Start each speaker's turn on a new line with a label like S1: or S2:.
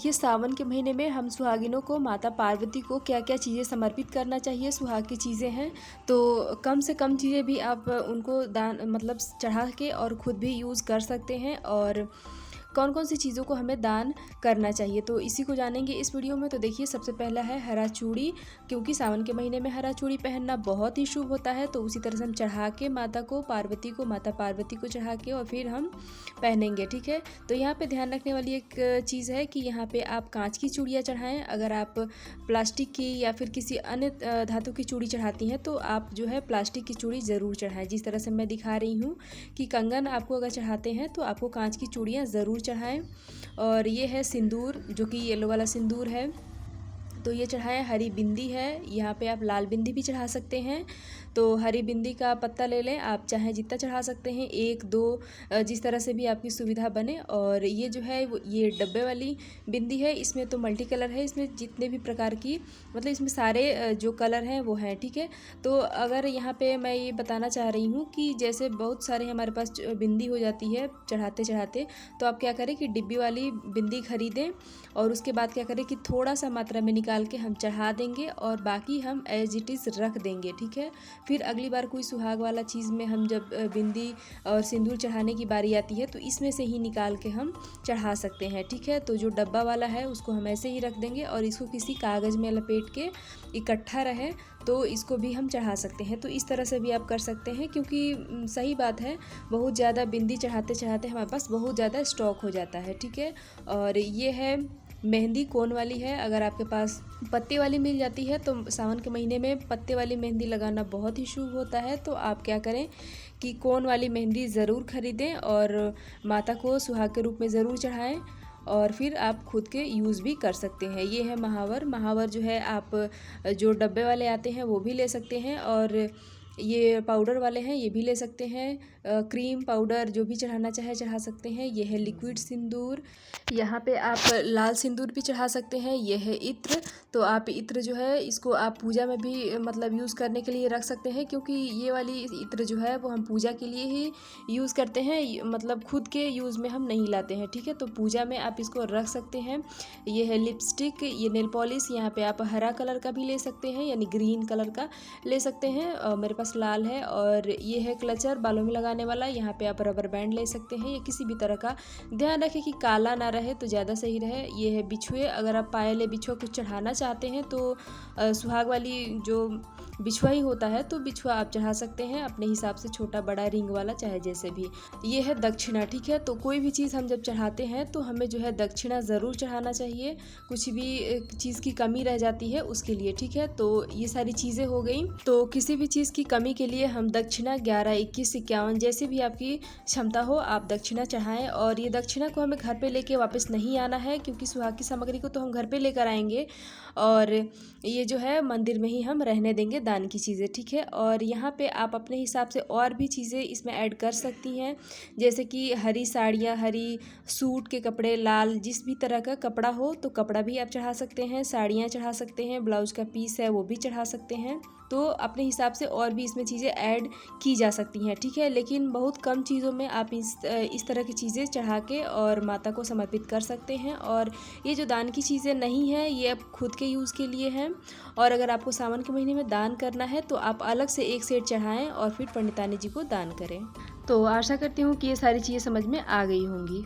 S1: देखिए सावन के महीने में हम सुहागिनों को माता पार्वती को क्या क्या चीज़ें समर्पित करना चाहिए, सुहाग की चीज़ें हैं तो कम से कम चीज़ें भी आप उनको दान मतलब चढ़ा के और ख़ुद भी यूज़ कर सकते हैं। और कौन कौन सी चीज़ों को हमें दान करना चाहिए तो इसी को जानेंगे इस वीडियो में। तो देखिए सबसे पहला है हरा चूड़ी, क्योंकि सावन के महीने में हरा चूड़ी पहनना बहुत ही शुभ होता है। तो उसी तरह से हम चढ़ा के माता पार्वती को चढ़ा के और फिर हम पहनेंगे, ठीक है। तो यहाँ पे ध्यान रखने वाली एक चीज़ है कि यहाँ पे आप कांच की चूड़ियाँ चढ़ाएं। अगर आप प्लास्टिक की या फिर किसी अन्य धातु की चूड़ी चढ़ाती हैं तो आप जो है प्लास्टिक की चूड़ी ज़रूर चढ़ाएं। जिस तरह से मैं दिखा रही हूँ कि कंगन आपको अगर चढ़ाते हैं तो आपको कांच की चूड़ियाँ ज़रूर चढ़ाएं। और ये है सिंदूर, जो कि येलो वाला सिंदूर है, तो ये चढ़ाएं। हरी बिंदी है, यहाँ पे आप लाल बिंदी भी चढ़ा सकते हैं। तो हरी बिंदी का पत्ता ले लें, आप चाहें जितना चढ़ा सकते हैं, 1-2 जिस तरह से भी आपकी सुविधा बने। और ये जो है ये डब्बे वाली बिंदी है, इसमें तो मल्टी कलर है, इसमें जितने भी प्रकार की मतलब इसमें सारे जो कलर हैं वो हैं, ठीक है। तो अगर यहाँ पे मैं ये बताना चाह रही हूँ कि जैसे बहुत सारे हमारे पास बिंदी हो जाती है चढ़ाते चढ़ाते, तो आप क्या करें कि डिब्बी वाली बिंदी खरीदें और उसके बाद क्या करें कि थोड़ा सा मात्रा में निकाल के हम चढ़ा देंगे और बाकी हम एज इट इज़ रख देंगे, ठीक है। फिर अगली बार कोई सुहाग वाला चीज़ में हम जब बिंदी और सिंदूर चढ़ाने की बारी आती है तो इसमें से ही निकाल के हम चढ़ा सकते हैं, ठीक है। तो जो डब्बा वाला है उसको हम ऐसे ही रख देंगे और इसको किसी कागज़ में लपेट के इकट्ठा रहे तो इसको भी हम चढ़ा सकते हैं। तो इस तरह से भी आप कर सकते हैं, क्योंकि सही बात है बहुत ज़्यादा बिंदी चढ़ाते चढ़ाते हमारे पास बहुत ज़्यादा स्टॉक हो जाता है, ठीक है। और ये है मेहंदी कोन वाली है। अगर आपके पास पत्ते वाली मिल जाती है तो सावन के महीने में पत्ते वाली मेहंदी लगाना बहुत ही शुभ होता है। तो आप क्या करें कि कोन वाली मेहंदी ज़रूर ख़रीदें और माता को सुहाग के रूप में ज़रूर चढ़ाएं और फिर आप खुद के यूज़ भी कर सकते हैं। ये है महावर जो है आप जो डब्बे वाले आते हैं वो भी ले सकते हैं और ये पाउडर वाले हैं ये भी ले सकते हैं। क्रीम पाउडर जो भी चढ़ाना चाहे चढ़ा सकते हैं। ये है लिक्विड सिंदूर, यहाँ पे आप लाल सिंदूर भी चढ़ा सकते हैं। ये है इत्र, तो आप इत्र जो है इसको आप पूजा में भी मतलब यूज़ करने के लिए रख सकते हैं, क्योंकि ये वाली इत्र जो है वो हम पूजा के लिए ही यूज़ करते हैं, मतलब खुद के यूज़ में हम नहीं लाते हैं, ठीक है। तो पूजा में आप इसको रख सकते हैं। ये है लिपस्टिक, ये नेल पॉलिश, यहाँ पे आप हरा कलर का भी ले सकते हैं यानी ग्रीन कलर का ले सकते हैं, मेरे पास लाल है। और ये है क्लचर बालों में लगाने वाला, यहाँ पे आप रबर बैंड ले सकते हैं या किसी भी तरह का, ध्यान रखें कि काला ना रहे तो ज़्यादा सही रहे। ये है बिछुए, अगर आप पायल या बिछुआ कुछ चढ़ाना चाहते हैं तो सुहाग वाली जो बिछुआ ही होता है तो बिछुआ आप चढ़ा सकते हैं अपने हिसाब से, छोटा बड़ा रिंग वाला चाहे जैसे भी। ये है दक्षिणा, ठीक है। तो कोई भी चीज़ हम जब चढ़ाते हैं तो हमें जो है दक्षिणा ज़रूर चढ़ाना चाहिए, कुछ भी चीज़ की कमी रह जाती है उसके लिए, ठीक है। तो ये सारी चीज़ें हो गई। तो किसी भी चीज़ की कमी के लिए हम दक्षिणा 11, 21, 51 जैसे भी आपकी क्षमता हो आप दक्षिणा चढ़ाएं। और ये दक्षिणा को हमें घर पे लेके वापस नहीं आना है, क्योंकि सुहाग की सामग्री को तो हम घर पे लेकर आएंगे और ये जो है मंदिर में ही हम रहने देंगे दान की चीज़ें, ठीक है। और यहाँ पे आप अपने हिसाब से और भी चीज़ें इसमें ऐड कर सकती हैं, जैसे कि हरी साड़ियाँ, हरी सूट के कपड़े, लाल जिस भी तरह का कपड़ा हो तो कपड़ा भी आप चढ़ा सकते हैं, साड़ियाँ चढ़ा सकते हैं, ब्लाउज का पीस है वो भी चढ़ा सकते हैं। तो अपने हिसाब से और भी इसमें चीज़ें ऐड की जा सकती हैं, ठीक है। लेकिन बहुत कम चीज़ों में आप इस तरह की चीज़ें चढ़ा के और माता को समर्पित कर सकते हैं। और ये जो दान की चीज़ें नहीं हैं ये अब खुद के यूज़ के लिए हैं। और अगर आपको सावन के महीने में दान करना है तो आप अलग से एक सेट चढ़ाएं और फिर पंडितानी जी को दान करें। तो आशा करती हूँ कि ये सारी चीज़ें समझ में आ गई होंगी।